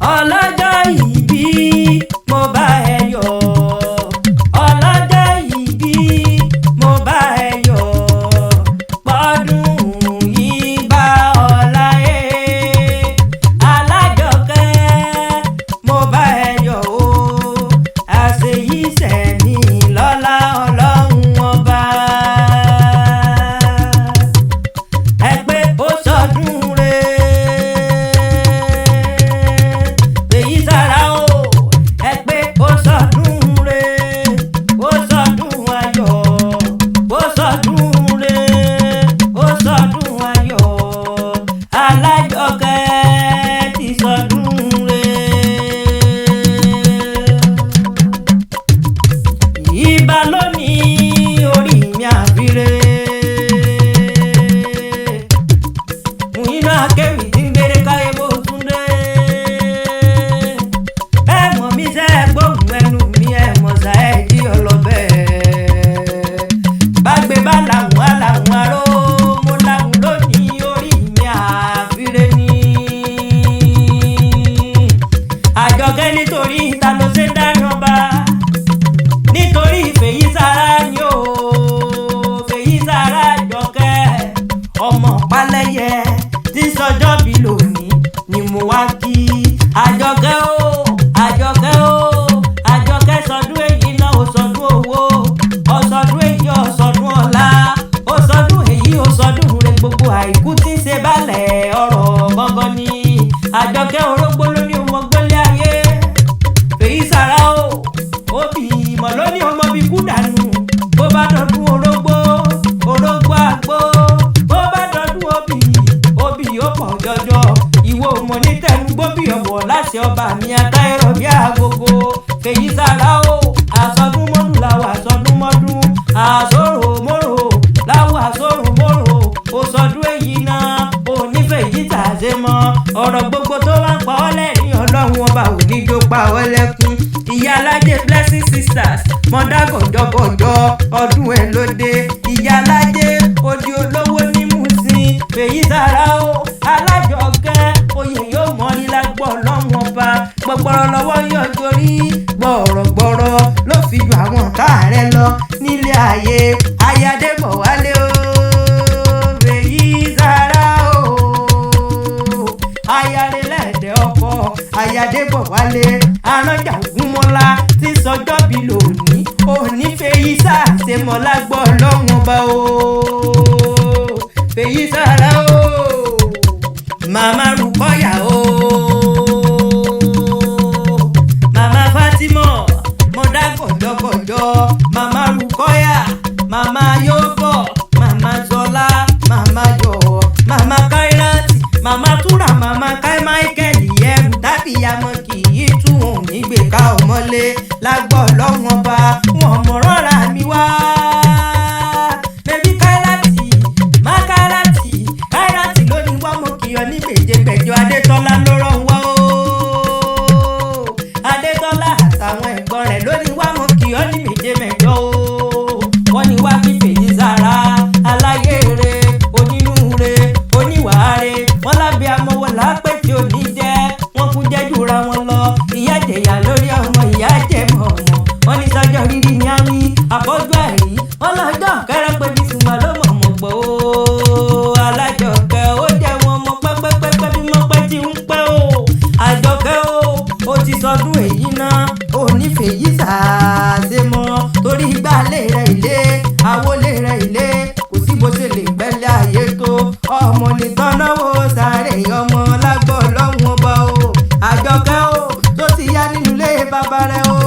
ọlọ́jọ́ ìbí mo bá ẹ yọ̀, ọlọ́jọ́ ìbí mo bá ẹ yọ̀, pọ́dún yìí bá ọ láyé. Alájọkẹ́ mo bá ẹ yọ̀ o, àṣeyí sẹ́ni lọ́lá ọlọ́run ọba. Ẹ pé ó sọdún re, èyí sára o. Ẹ pé ó sọdún re, ó sọdún ayọ̀, ó sọdún re, ó sọdún ayọ̀. Alájọkẹ́ ti sọdún re. Ìbà lónìí orí mi àbíre, mú iná akéwì tí ń gbére káyé bó tún dé. Ẹ mọ̀ mí sẹ́ gbóhùn ẹnu mi, ẹ mọ̀ sá ẹ jí ọlọ́bẹ̀. Bágbé bá làwọn aláwọn aró, mo láwọn lónìí orí mi àbíre ni. Àjọkẹ́ nítorí ta ló ṣe ń dáná ọba, nítorí fèyí sára ni o, fèyí sára Àjọkẹ́ ọmọ Pálẹ́yẹ tí sọjọ́ bí lónìí ni mo wá kí. Àjọkẹ́ o, Àjọkẹ́ o, Àjọkẹ́ sọdún èyí náà ó sọdún owó, ó sọdún èyí ó sọdún ọlá, ó sọdún èyí ó sọdún rẹ gbogbo àìkú tí ń ṣe balẹ̀ ọ̀rọ̀ gbọ́ngàn ni. Àjọkẹ́ orógbó lóní ọmọ gbélé ayé, fèyí sára o, òbí ìmọ̀ lóní ọmọ bíi kú dànù. Bó bá dọdún orógbó, orógbó àgbo, bó bá dọdún òbí, òbí ó pọ̀ jọjọ. Ìwọ mọ̀ ní tẹnugbó bí ọ̀wọ̀ láṣẹ ọba mi atáyọ̀rọ̀ bí agogo. Fèyí sára o, àsọdún mọ́dún làwọ̀ àsọdún mọ́dún, àsọ̀rò mọ́rò láwọ̀ àsọ̀rò mọ́rò. Ó sọdún èyí náà, ò ní fèyí tàṣe mọ́. Ọ̀rọ̀ gbogbo tó wá ń pa ọ́ lẹ́rìn ọlọ́run ọba ò ní jó pa ọ́ lẹ́kún. Ìyá alájẹ Blessing Sisters mọ̀dá gọ̀jọ̀gọ̀jọ̀ ọdún ẹ̀ lóde. Ìyá alájẹ odi olówó ní Mùsìn. Fèyí sára o, Alájọkẹ́ oyè yóò mọ́ ní lágbọ́ ọlọ́run ọba. Gbọ̀gbọ̀rọ̀ lọ́wọ́ yọjú orí, gbọ̀rọ̀gbọ̀rọ̀ ló fi ju àwọn káàrẹ́ lọ nílé ayé. Ayádébọ̀ wálé o, Fèyí sára o, ayarelẹ́dẹ̀ ọkọ Ayádébọ̀ wálé. Aránjà Ògúnmọ́lá tí sọjọ́ bí lónìí, òní Fèyí sáàṣe mọ́ lágbọ́ ọlọ́run ọba o, Fèyí sára o. Màmá Rúkọ́yà o, Màmá Fátímọ̀ mọ̀dá gọ̀jọ̀gọ̀jọ̀. Màmá Rúkọ́yà, Màmá Yóbọ̀, Màmá Zọlá, Màmá Jọ̀wọ́, Màmá Káírátì, Màmá Túrà, Màmá Káí Máíkẹ́lì. Ẹrù tábìyamọ kì í tú òun nígbè ká ọmọlé lágbọ́ ọlọ́run ọba. Wọn mọ̀ rọ́ra mi wá. Bébí Káírátì, má Káírátì, Káírátì ló ní wá mo kì ọ ní gbèjègbèjọ. Adétọ́lá ló rọ̀ wá o, Adétọ́lá àtàwọn ẹ̀gbọ́n rẹ̀ ló ní wá mo kì ọ ní méjèmẹjọ o. Wọ́n ní wá kí Fèyí sára aláyé re, onínúure, oníwàáre. Wọ́n lábẹ́ amọ̀wọ̀ lápẹ́ tí ò ní jẹ́, wọ́n kú jẹ́ jura wọn lọ. Ìyá jẹ̀yà lórí ọmọ, ìyá jẹ̀ mọ̀ ọmọ. Wọ́n ní sọ́jọ́ rírí ni á wí, àfọ́jú àìrí. Wọ́n lọ́jọ́ kẹ́rẹ́ pé bí sùnmọ́ ló mọ̀ mọ̀ gbọ́ o. Alájọkẹ́ ó jẹ́ wọn mọ pẹ́pẹ́pẹ́pẹ́ bí mọ́ pẹ́ tí ń pẹ́ o. Àjọkẹ́ o, ó ti sọdún èyí náà, ò ní Fèyí sáàṣe mọ́. Torí gbálẹ̀ rẹ̀ ilé, àwọlé rẹ̀ ilé, kò sí bó ṣe lè gbẹ́lẹ̀ ayé tó. Ọmọ nìkan náwó sáré ọmọ lágbọ́ ọlọ́run ọba o. Àjọkẹ́ o, tó ti yá nínú ilé bàbá rẹ̀ o,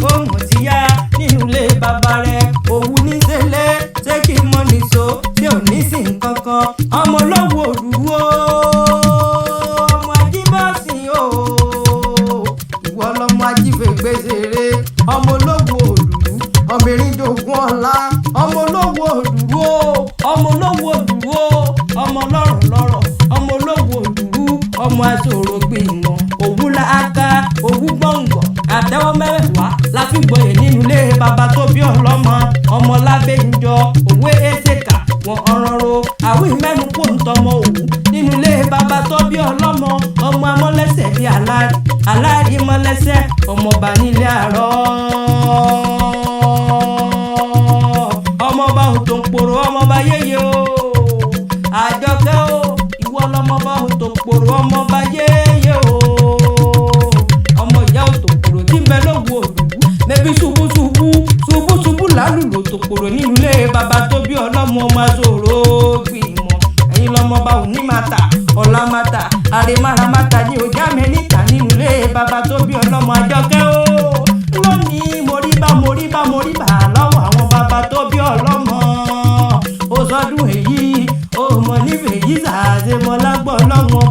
ó mọ̀ ti yá nínú ilé bàbá rẹ̀. Òwú ní sẹ́lẹ̀ ṣé kí n mọ̀ nìṣó tí ò ní sí nǹkan kan. Ọmọ olówó òdùrú o, ọmọ ajíbọ̀sìn o, ìwọ lọmọ ajífẹ̀gbẹ́sẹ̀rẹ̀. Ọmọ olówó òdùrú, ọmọ erinjogun ọ̀la. Ọmọ olówó òdùrú o, ọmọ olówó òdùrú o, ọmọ lọ́rọ̀ lọ́rọ̀. Ọmọ olówó òdùrú, ọmọ aṣòro gbìmọ̀. Òwú la aka, òwú gbọ̀ngàn, àtẹ́wọ́ mẹ́wàá la fi gbọ̀yè nínú ilé bàbá tó bí ọlọ́mọ. Ọmọ lábẹ́ ìjọ òwe ẹ̀ṣẹ̀kà wọn ọ̀rọ̀ ro. Àwí mẹ́nu kò ń tọmọ òwú nínú ilé bàbá tó bí ọlọ́mọ. ọmọ amọ́lẹ́sẹ̀ bíi aláàrí mọ́lẹ́sẹ̀ ọmọọba nílé àárọ̀ ọmọọba òtòǹpòrò ọmọọba yéye o Àjọkẹ́ o ìwọ lọmọọba òtòǹpòrò ọmọọba yéye o ọmọ ìyá òtòǹpòrò tí ń bẹ lówó òdùdú mẹbí ṣubú lálùlù òtòǹpòrò nínú ilé bàbá tó bí ọlọ́mọ ọmọ aṣòro gbìmọ̀ ẹ̀yin lọmọọba òní màtà ọ̀la màtà àrèmára màtà ní ọjà mẹ́nìkà nínú ilé bàbá tó bí ọlọ́mọ Àjọkẹ́ o lónìí moríbá lọ́wọ́ àwọn bàbá tó bí ọlọ́mọ ó sọdún èyí ó mọ nífẹ̀ẹ́ yìí ṣàṣemọ́ lágbọ́ ọlọ́mọ